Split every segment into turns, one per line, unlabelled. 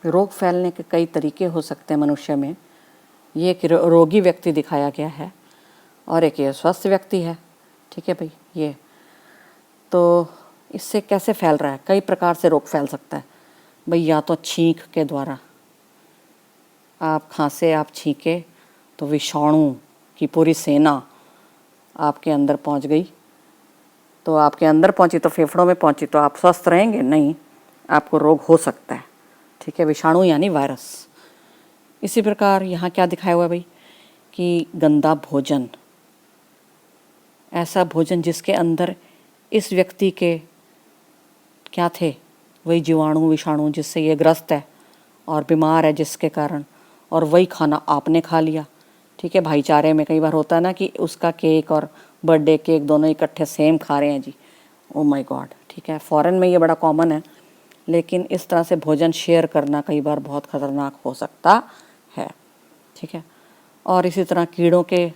रोग फैलने के कई तरीके हो सकते हैं मनुष्य में। ये एक रोगी व्यक्ति दिखाया गया है और एक ये स्वस्थ व्यक्ति है, ठीक है भाई। ये तो इससे कैसे फैल रहा है, कई प्रकार से रोग फैल सकता है भाई। या तो छींक के द्वारा, आप खांसे, आप छींके तो विषाणु की पूरी सेना आपके अंदर पहुंच गई। तो आपके अंदर पहुंची तो फेफड़ों में पहुंची तो आप स्वस्थ रहेंगे नहीं, आपको रोग हो सकता है, ठीक है। विषाणु यानी वायरस। इसी प्रकार यहाँ क्या दिखाया हुआ है भाई कि गंदा भोजन, ऐसा भोजन जिसके अंदर इस व्यक्ति के क्या थे, वही जीवाणु विषाणु जिससे ये ग्रस्त है और बीमार है जिसके कारण, और वही खाना आपने खा लिया, ठीक है। भाईचारे में कई बार होता है ना कि उसका केक और बर्थडे केक दोनों इकट्ठे सेम खा रहे हैं जी, ओ माय गॉड, ठीक है। फॉरेन में ये बड़ा कॉमन है, लेकिन इस तरह से भोजन शेयर करना कई बार बहुत खतरनाक हो सकता है, ठीक है। और इसी तरह कीड़ों के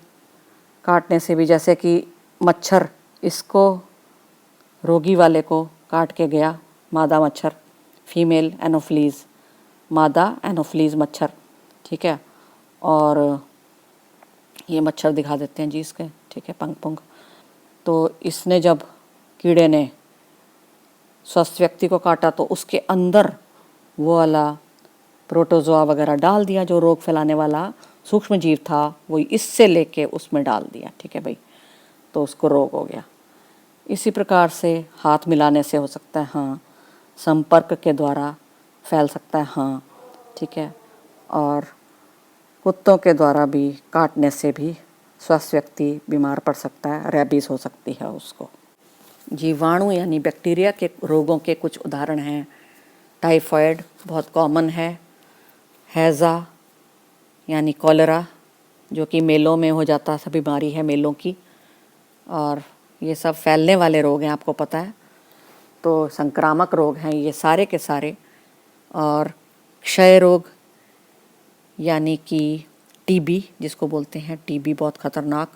काटने से भी, जैसे कि मच्छर, इसको रोगी वाले को काट के गया, मादा मच्छर, फीमेल एनोफ्लीज, मादा एनोफ्लीज मच्छर, ठीक है। और ये मच्छर दिखा देते हैं जी इसके, ठीक है, पंख पुंख। तो इसने जब, कीड़े ने स्वस्थ व्यक्ति को काटा तो उसके अंदर वो वाला प्रोटोजोआ वगैरह डाल दिया, जो रोग फैलाने वाला सूक्ष्म जीव था, वो इससे लेके उसमें डाल दिया, ठीक है भाई। तो उसको रोग हो गया। इसी प्रकार से हाथ मिलाने से हो सकता है, हाँ। संपर्क के द्वारा फैल सकता है, हाँ, ठीक है। और कुत्तों के द्वारा भी, काटने से भी स्वस्थ व्यक्ति बीमार पड़ सकता है, रेबीज हो सकती है उसको। जीवाणु यानी बैक्टीरिया के रोगों के कुछ उदाहरण हैं। टाइफाइड बहुत कॉमन है, हैज़ा यानी कॉलेरा जो कि मेलों में हो जाता है, बीमारी है मेलों की, और ये सब फैलने वाले रोग हैं, आपको पता है। तो संक्रामक रोग हैं ये सारे के सारे। और क्षय रोग यानी कि टीबी जिसको बोलते हैं, टीबी बहुत ख़तरनाक,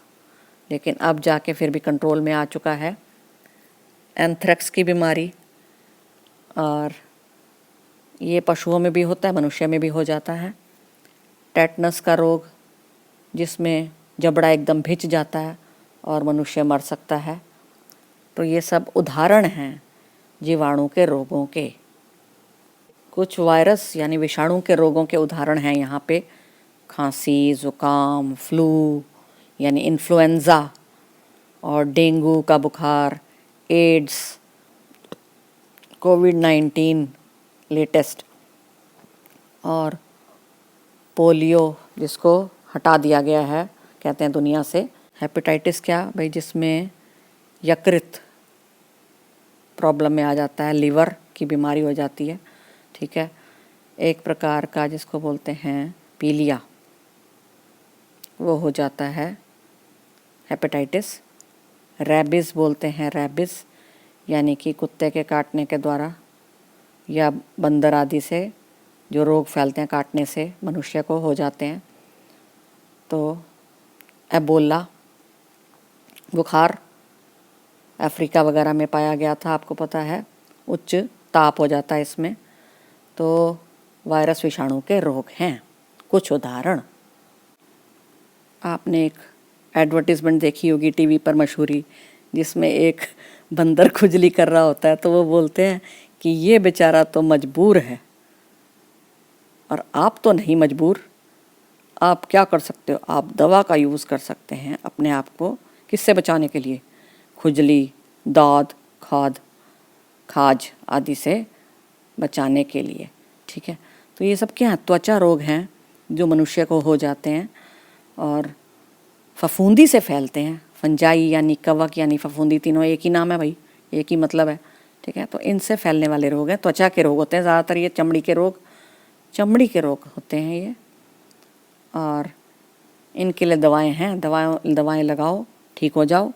लेकिन अब जाके फिर भी कंट्रोल में आ चुका है। एंथ्रेक्स की बीमारी, और ये पशुओं में भी होता है, मनुष्य में भी हो जाता है। टेटनस का रोग जिसमें जबड़ा एकदम भिंच जाता है और मनुष्य मर सकता है। तो ये सब उदाहरण हैं जीवाणु के रोगों के। कुछ वायरस यानी विषाणु के रोगों के उदाहरण हैं यहाँ पे। खांसी, ज़ुकाम, फ्लू यानी इन्फ्लुएंज़ा, और डेंगू का बुखार, एड्स, कोविड-19 लेटेस्ट, और पोलियो जिसको हटा दिया गया है कहते हैं दुनिया से। हेपेटाइटिस क्या भाई, जिसमें यकृत प्रॉब्लम में आ जाता है, लीवर की बीमारी हो जाती है, ठीक है। एक प्रकार का जिसको बोलते हैं पीलिया, वो हो जाता है हेपेटाइटिस। रैबिस बोलते हैं, रैबिस यानी कि कुत्ते के काटने के द्वारा या बंदर आदि से जो रोग फैलते हैं, काटने से मनुष्य को हो जाते हैं। तो एबोला बुखार अफ्रीका वगैरह में पाया गया था, आपको पता है, उच्च ताप हो जाता है इसमें। तो वायरस विषाणु के रोग हैं कुछ उदाहरण। आपने एक एडवर्टीज़मेंट देखी होगी टीवी पर मशहूरी, जिसमें एक बंदर खुजली कर रहा होता है तो वो बोलते हैं कि ये बेचारा तो मजबूर है और आप तो नहीं मजबूर। आप क्या कर सकते हो, आप दवा का यूज़ कर सकते हैं अपने आप को किससे बचाने के लिए, खुजली, दाद, खाज आदि से बचाने के लिए, ठीक है। तो ये सब क्या है, त्वचा रोग हैं जो मनुष्य को हो जाते हैं और फफूंदी से फैलते हैं। फंजाई यानी कवक यानी फफूंदी, तीनों एक ही नाम है भाई, एक ही मतलब है, ठीक है। तो इनसे फैलने वाले रोग हैं, त्वचा के रोग होते हैं ज़्यादातर। ये चमड़ी के रोग होते हैं ये, और इनके लिए दवाएं हैं। दवाएं लगाओ, ठीक हो जाओ,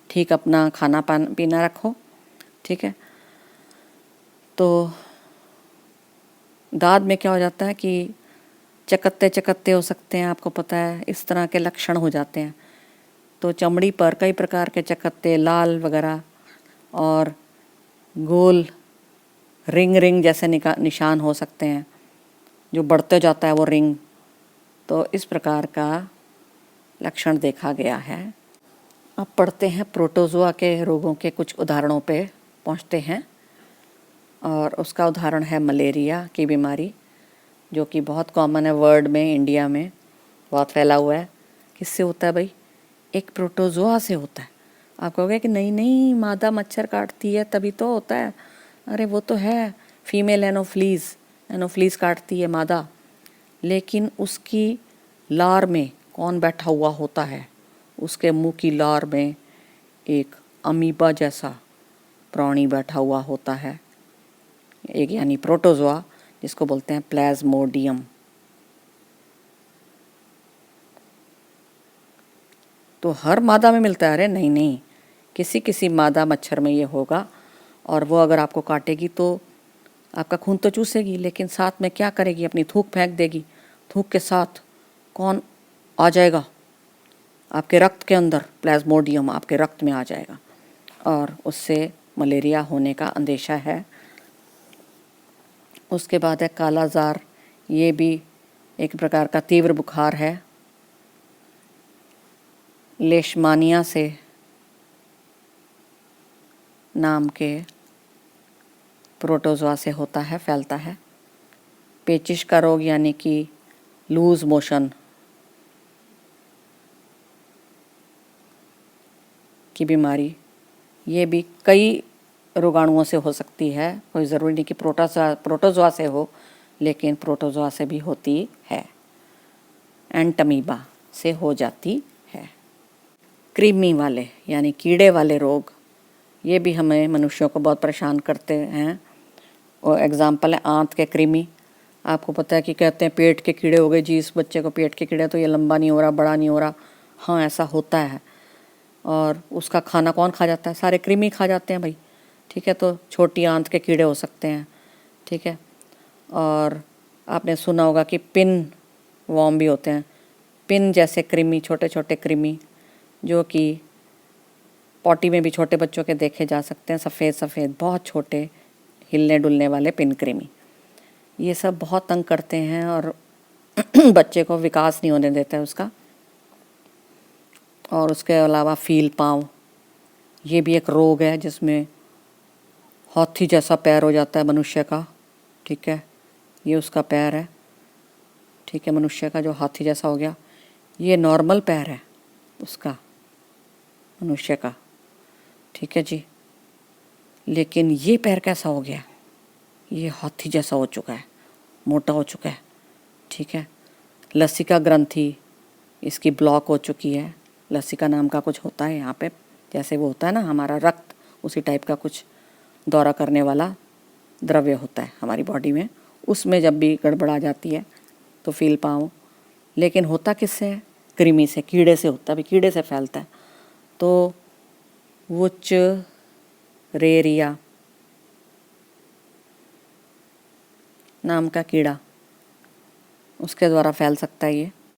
ठीक अपना खाना पीना रखो, ठीक है। तो दाद में क्या हो जाता है कि चकत्ते हो सकते हैं, आपको पता है, इस तरह के लक्षण हो जाते हैं। तो चमड़ी पर कई प्रकार के चकत्ते, लाल वगैरह, और गोल रिंग जैसे निशान हो सकते हैं। जो बढ़ते जाता है वो रिंग। तो इस प्रकार का लक्षण देखा गया है। अब पढ़ते हैं प्रोटोजोआ के रोगों के कुछ उदाहरणों पे पहुंचते हैं। और उसका उदाहरण है मलेरिया की बीमारी, जो कि बहुत कॉमन है वर्ल्ड में, इंडिया में बहुत फैला हुआ है। किससे होता है भाई? एक प्रोटोजोआ से होता है। आप कहोगे कि नहीं नहीं, मादा मच्छर काटती है तभी तो होता है। अरे वो तो है, फीमेल एनोफ्लीज काटती है मादा, लेकिन उसकी लार में कौन बैठा हुआ होता है? उसके मुंह की लार में एक अमीबा जैसा प्राणी बैठा हुआ होता है, एक यानी प्रोटोजोआ, जिसको बोलते हैं प्लाज्मोडियम। तो हर मादा में मिलता है? अरे नहीं नहीं, किसी किसी मादा मच्छर में ये होगा। और वो अगर आपको काटेगी तो आपका खून तो चूसेगी, लेकिन साथ में क्या करेगी? अपनी थूक फेंक देगी। थूक के साथ कौन आ जाएगा? आपके रक्त के अंदर प्लाज्मोडियम आपके रक्त में आ जाएगा, और उससे मलेरिया होने का अंदेशा है। उसके बाद है कालाजार। ये भी एक प्रकार का तीव्र बुखार है। लेशमानिया से नाम के प्रोटोजोआ से होता है, फैलता है। पेचिश का रोग यानी कि लूज मोशन की बीमारी, ये भी कई रोगाणुओं से हो सकती है। कोई ज़रूरी नहीं कि प्रोटोजोआ से हो, लेकिन प्रोटोजोआ से भी होती है। एंटमीबा से हो जाती है। कृमि वाले यानी कीड़े वाले रोग, ये भी हमें मनुष्यों को बहुत परेशान करते हैं। और एग्जाम्पल है आंत के कृमि। आपको पता है कि कहते हैं पेट के कीड़े हो गए जी, इस बच्चे को पेट के कीड़े, तो ये लंबा नहीं हो रहा, बड़ा नहीं हो रहा। हाँ, ऐसा होता है। और उसका खाना कौन खा जाता है? सारे कृमि खा जाते हैं भाई। ठीक है, तो छोटी आंत के कीड़े हो सकते हैं। ठीक है, और आपने सुना होगा कि पिन वॉर्म भी होते हैं। पिन जैसे कृमि, छोटे छोटे कृमि, जो कि पॉटी में भी छोटे बच्चों के देखे जा सकते हैं। सफ़ेद सफ़ेद बहुत छोटे हिलने डुलने वाले पिन कृमि, ये सब बहुत तंग करते हैं और बच्चे को विकास नहीं होने देता है उसका। और उसके अलावा फील पाँव, ये भी एक रोग है जिसमें हाथी जैसा पैर हो जाता है मनुष्य का। ठीक है, ये उसका पैर है। ठीक है, मनुष्य का जो हाथी जैसा हो गया, ये नॉर्मल पैर है उसका, मनुष्य का। ठीक है जी, लेकिन ये पैर कैसा हो गया? ये हाथी जैसा हो चुका है, मोटा हो चुका है। ठीक है, लसिका ग्रंथि इसकी ब्लॉक हो चुकी है। लसिका नाम का कुछ होता है यहाँ पे, जैसे वो होता है ना हमारा रक्त, उसी टाइप का कुछ दौरा करने वाला द्रव्य होता है हमारी बॉडी में। उसमें जब भी गड़बड़ आ जाती है तो फील पाँव। लेकिन होता किससे है? कृमि से, कीड़े से होता है, कीड़े से फैलता है। तो वुच रेरिया नाम का कीड़ा, उसके द्वारा फैल सकता है ये।